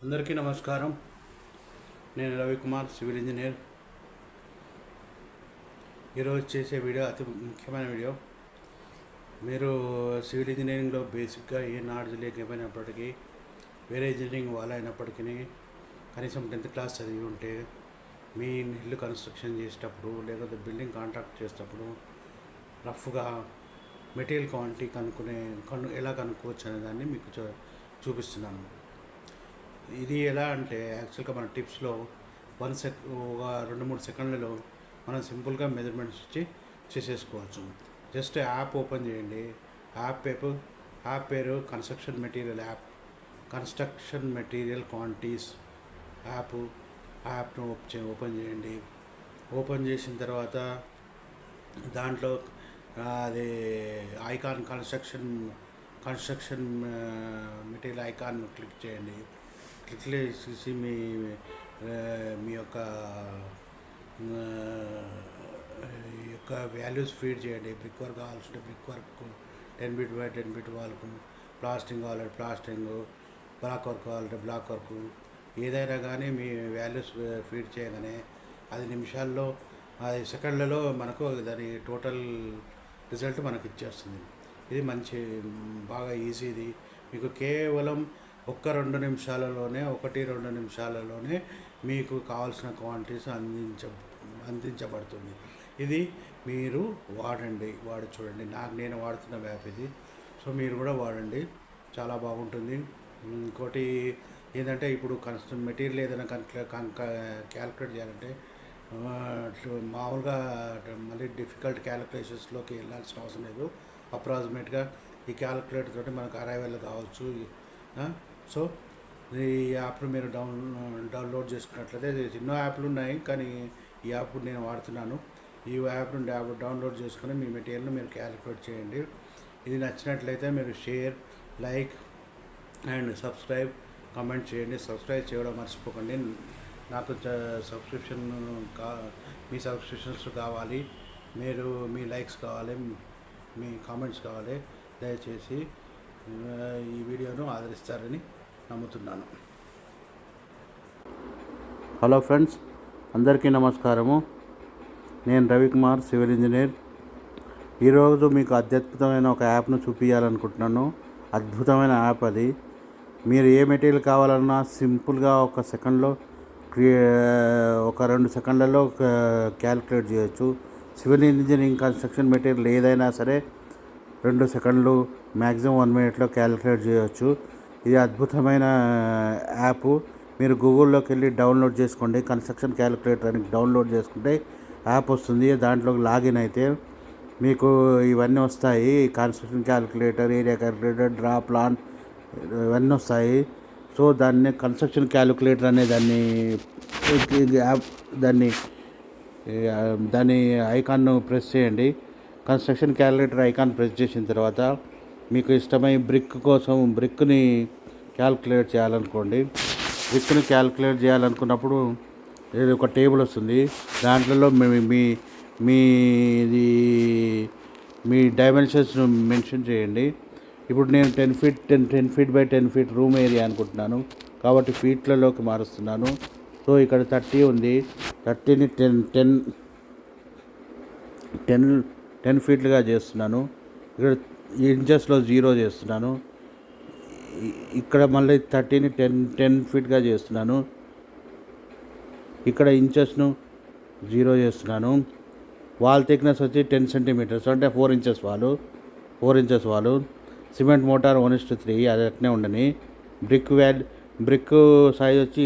అందరికీ నమస్కారం. నేను రవికుమార్, సివిల్ ఇంజనీర్. ఈరోజు చేసే వీడియో అతి ముఖ్యమైన వీడియో. మీరు సివిల్ ఇంజనీరింగ్లో బేసిక్గా ఏ నాలెడ్జ్ లేకపోయినప్పటికీ, వేరే ఇంజనీరింగ్ వాళ్ళైనప్పటికీ కనీసం 10th క్లాస్ చదివి ఉంటే మీ ఇల్లు కన్స్ట్రక్షన్ చేసేటప్పుడు లేకపోతే బిల్డింగ్ కాంట్రాక్ట్ చేసేటప్పుడు రఫ్గా మెటీరియల్ క్వాంటిటీ ఎలా కనుక్కోవచ్చు అనే దాన్ని మీకు చూపిస్తున్నాను. ఇది ఎలా అంటే యాక్చువల్గా మన టిప్స్లో ఒక 2-3 సెకండ్లలో మనం సింపుల్గా మెజర్మెంట్స్ ఇచ్చి చేసేసుకోవచ్చు. జస్ట్ యాప్ ఓపెన్ చేయండి. యాప్ పేరు కన్స్ట్రక్షన్ మెటీరియల్ క్వాంటిటీస్ యాప్ను ఓపెన్ చేయండి. ఓపెన్ చేసిన తర్వాత దాంట్లో అది icon construction material icon click చేయండి. క్లిక్ చేసి మీ యొక్క వాల్యూస్ ఫీడ్ చేయండి. బ్రిక్ వర్క్ కావాల్సింటే brick work, 10 feet by 10 feet వాళ్ళకు, ప్లాస్టింగ్ కావాలంటే ప్లాస్టింగ్, బ్లాక్ వర్క్ కావాలంటే బ్లాక్ వర్క్, ఏదైనా కానీ మీ వాల్యూస్ ఫీడ్ చేయగానే అది సెకండ్లలో మనకు దాని టోటల్ రిజల్ట్ మనకు ఇచ్చేస్తుంది. ఇది బాగా ఈజీది. మీకు కేవలం 1-2 నిమిషాలలోనే మీకు కావాల్సిన క్వాంటిటీస్ అందించబడుతుంది. ఇది మీరు వాడి చూడండి. నేను వాడుతున్న యాప్ ఇది. సో మీరు కూడా వాడండి, చాలా బాగుంటుంది. ఇంకోటి ఏంటంటే, ఇప్పుడు మెటీరియల్ ఏదైనా క్యాలిక్యులేట్ చేయాలంటే మామూలుగా మళ్ళీ డిఫికల్ట్ క్యాలిక్యులేషన్స్లోకి వెళ్ళాల్సిన అవసరం లేదు. అప్రాక్సిమేట్గా ఈ క్యాలిక్యులేటర్ తోటి మనకు అరైవల్ కావచ్చు. సో ఈ యాప్ను మీరు డౌన్లోడ్ చేసుకున్నట్లయితే, ఎన్నో యాప్లు ఉన్నాయి కానీ ఈ యాప్ నేను వాడుతున్నాను. ఈ యాప్ను డౌన్లోడ్ చేసుకుని మీ మెటీరియల్ను మీరు క్యాలిక్యులేట్ చేయండి. ఇది నచ్చినట్లయితే మీరు share, like and subscribe, comment చేయండి. సబ్స్క్రైబ్ చేయడం మర్చిపోకండి. నాకు మీ సబ్స్క్రిప్షన్స్ కావాలి, మీ లైక్స్ కావాలి, మీ కామెంట్స్ కావాలి. దయచేసి ఈ వీడియోను ఆదరిస్తారని నమ్ముతున్నాను. హలో ఫ్రెండ్స్, అందరికీ నమస్కారము. నేను రవికుమార్, సివిల్ ఇంజనీర్. ఈరోజు మీకు అత్యద్భుతమైన ఒక యాప్ను చూపించాలనుకుంటున్నాను. అద్భుతమైన యాప్ అది. మీరు ఏ మెటీరియల్ కావాలన్నా సింపుల్గా ఒక 2 సెకండ్లలో క్యాలిక్యులేట్ చేయొచ్చు. సివిల్ ఇంజనీరింగ్ కన్స్ట్రక్షన్ మెటీరియల్ ఏదైనా సరే 2 సెకండ్లు, మ్యాక్సిమం 1 minute క్యాలిక్యులేట్ చేయవచ్చు. ఇది అద్భుతమైన యాప్. మీరు గూగుల్లోకి వెళ్ళి డౌన్లోడ్ చేసుకోండి. కన్స్ట్రక్షన్ క్యాలిక్యులేటర్ అని డౌన్లోడ్ చేసుకుంటే యాప్ వస్తుంది. దాంట్లోకి లాగిన్ అయితే మీకు ఇవన్నీ వస్తాయి. Construction calculator, area calculator, draw plan, ఇవన్నీ వస్తాయి. సో కన్స్ట్రక్షన్ క్యాలిక్యులేటర్ అనే దాన్ని ఐకాన్ను ప్రెస్ చేయండి. కన్స్ట్రక్షన్ క్యాలిక్యులేటర్ ఐకాన్ ప్రెస్ చేసిన తర్వాత మీకు ఇష్టమై బ్రిక్ని క్యాలిక్యులేట్ చేయాలనుకున్నప్పుడు ఒక టేబుల్ వస్తుంది. దాంట్లో మీ డైమెన్షన్స్ను మెన్షన్ చేయండి. ఇప్పుడు నేను 10 feet by 10 feet room area అనుకుంటున్నాను కాబట్టి ఫీట్లలోకి మారుస్తున్నాను. సో ఇక్కడ 30 ఉంది. 30ని 10 feetలుగా చేస్తున్నాను. ఇక్కడ ఇంచెస్లో 0 చేస్తున్నాను. ఇక్కడ మళ్ళీ 30ని 10 feetగా చేస్తున్నాను. ఇక్కడ ఇంచెస్ను 0 చేస్తున్నాను. వాల్ థిక్నెస్ వచ్చి 10 centimeters, అంటే 4 inches వాలు. సిమెంట్ మోటార్ 1:3, అది అట్నే ఉండని. బ్రిక్ సైజ్ వచ్చి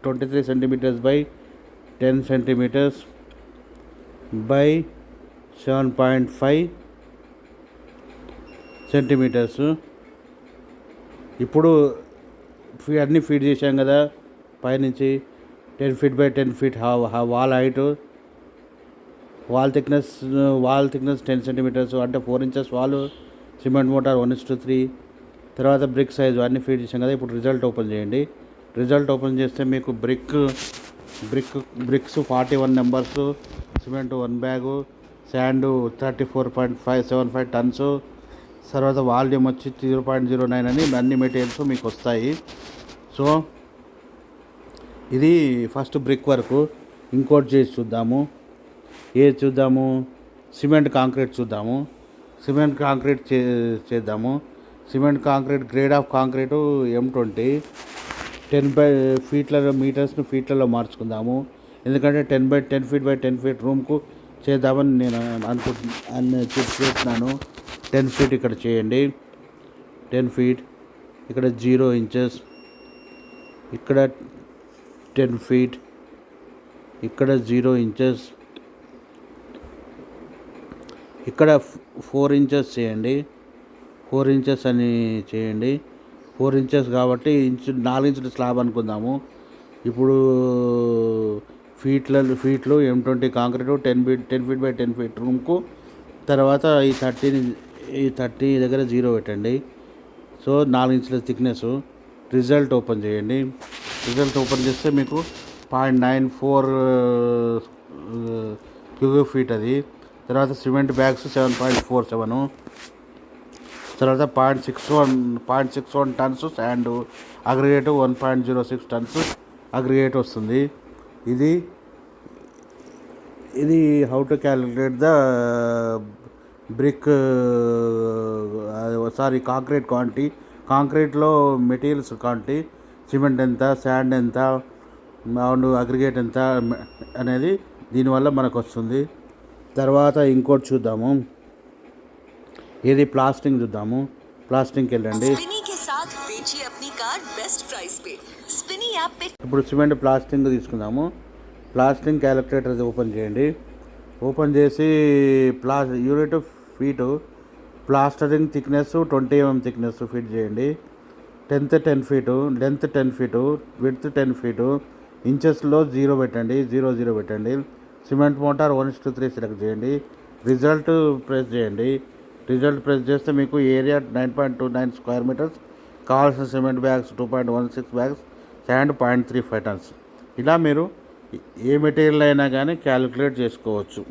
23 centimeters by 10 centimeters by 7.5 centimeters. ఇప్పుడు అన్నీ ఫీడ్ చేశాం కదా. పైనుంచి 10 feet by 10 feet wall height, wall thickness 10 centimeters, అంటే 4 inches వాల్. Cement mortar 1:3. తర్వాత బ్రిక్ సైజు అన్నీ ఫీడ్ చేసాం కదా. ఇప్పుడు రిజల్ట్ ఓపెన్ చేయండి. రిజల్ట్ ఓపెన్ చేస్తే మీకు bricks 41 numbers, cement 1 bag, sand 34.75 tons, తర్వాత వాల్యూమ్ వచ్చి 0.09 అని అన్ని మెటీరియల్స్ మీకు వస్తాయి. సో ఇది ఫస్ట్ బ్రిక్ వర్క్. ఇంకోటి చేసి చూద్దాము. ఏది చూద్దాము? సిమెంట్ కాంక్రీట్ చూద్దాము. సిమెంట్ కాంక్రీట్ చేద్దాము. Cement concrete grade of concrete M20 10 మీటర్స్ని ఫీట్లలో మార్చుకుందాము. ఎందుకంటే 10 ఫీట్ బై 10 ఫీట్ రూమ్కు చేద్దామని నేను చేస్తున్నాను. 10 ఫీట్ ఇక్కడ చేయండి. 10 ఫీట్ ఇక్కడ 0 ఇంచెస్, ఇక్కడ 10 ఫీట్, ఇక్కడ 0 ఇంచెస్, ఇక్కడ 4 ఇంచెస్ చేయండి. 4 ఇంచెస్ అని చేయండి. 4 ఇంచెస్ కాబట్టి 4 ఇంచుల స్లాబ్ అనుకుందాము. ఇప్పుడు ఫీట్లు M20 concrete 10 feet by 10 feet రూమ్కు. తర్వాత ఈ 30 దగ్గర 0 పెట్టండి. సో 4 ఇంచుల థిక్నెస్. రిజల్ట్ ఓపెన్ చేయండి. రిజల్ట్ ఓపెన్ చేస్తే మీకు 0.94 క్యూబిక్ ఫీట్ అది. తర్వాత సిమెంట్ బ్యాగ్స్ 7.47, తర్వాత 0.61 tons and aggregate 1.06 tons aggregate వస్తుంది. ఇది how to calculate the brick concrete quantity. కాంక్రీట్లో మెటీరియల్స్ క్వాంటిటీ, సిమెంట్ ఎంత, శాండ్ ఎంత, అండ్ అగ్రిగేట్ ఎంత అనేది దీనివల్ల మనకు వస్తుంది. తర్వాత ఇంకోటి చూద్దాము. ఏది ప్లాస్టింగ్ చూద్దాము. ప్లాస్టింగ్కి వెళ్ళండి. ఇప్పుడు సిమెంట్ ప్లాస్టింగ్ తీసుకుందాము. ప్లాస్టింగ్ క్యాలిక్యులేటర్ ఓపెన్ చేయండి. ఓపెన్ చేసి unit feet plastering thickness 20 mm thickness fit చేయండి. 10 feet, length 10 feet, width 10 feet, ఇంచెస్లో 0 పెట్టండి. 0 పెట్టండి. సిమెంట్ మోటార్ 1:3 సెలెక్ట్ చేయండి. రిజల్ట్ ప్రెస్ చేయండి. రిజల్ట్ ప్రెస్ చేస్తే మీకు ఏరియా 9.29 స్క్వేర్ మీటర్స్, కావాల్సిన cement bags 2.16 bags, sand 0.35 tons. ఇలా మీరు ఏ మెటీరియల్ అయినా కానీ క్యాలిక్యులేట్ చేసుకోవచ్చు.